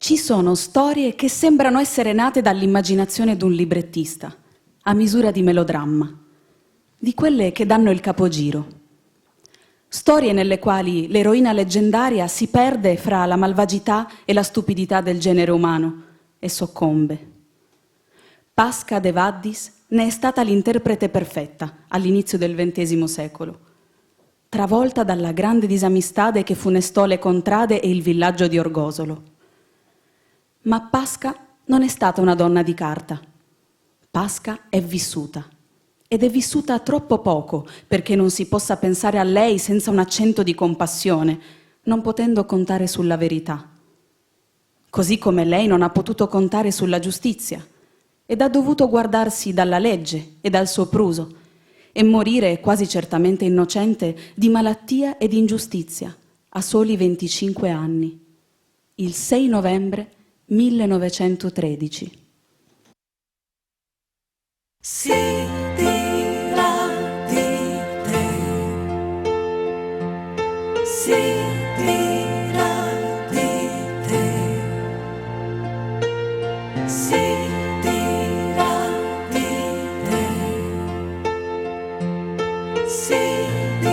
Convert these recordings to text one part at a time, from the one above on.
Ci sono storie che sembrano essere nate dall'immaginazione d'un librettista, a misura di melodramma, di quelle che danno il capogiro. Storie nelle quali l'eroina leggendaria si perde fra la malvagità e la stupidità del genere umano e soccombe. Pasca de Vaddis ne è stata l'interprete perfetta all'inizio del XX secolo, travolta dalla grande disamistade che funestò le contrade e il villaggio di Orgosolo. Ma Pasca non è stata una donna di carta. Pasca è vissuta. Ed è vissuta troppo poco perché non si possa pensare a lei senza un accento di compassione, non potendo contare sulla verità. Così come lei non ha potuto contare sulla giustizia ed ha dovuto guardarsi dalla legge e dal sopruso e morire quasi certamente innocente di malattia ed ingiustizia a soli 25 anni, il 6 novembre 1913. Si dirà di te, si dirà di te, si dirà di te, si dirà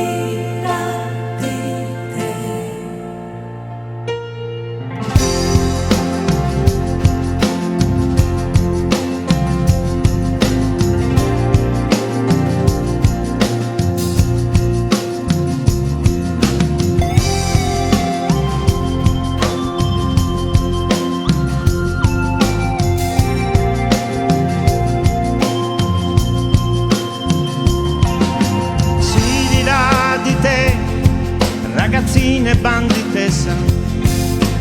di te. Ragazzine banditessa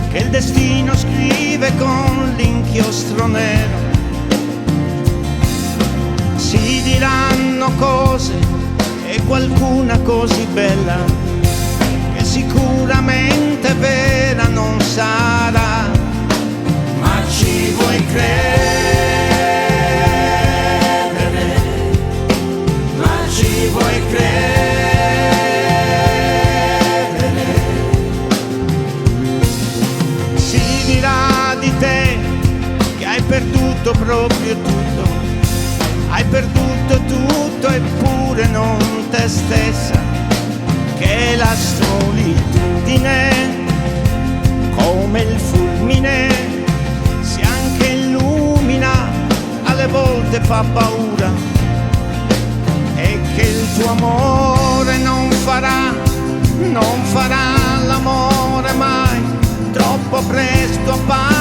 che il destino scrive con l'inchiostro nero. Si diranno cose e qualcuna così bella che sicuramente vera non sarà, ma ci vuoi credere, ma ci vuoi credere. Perduto proprio tutto, hai perduto tutto eppure non te stessa, che la solitudine come il fulmine si anche illumina, alle volte fa paura, e che il tuo amore non farà l'amore mai, troppo presto appare.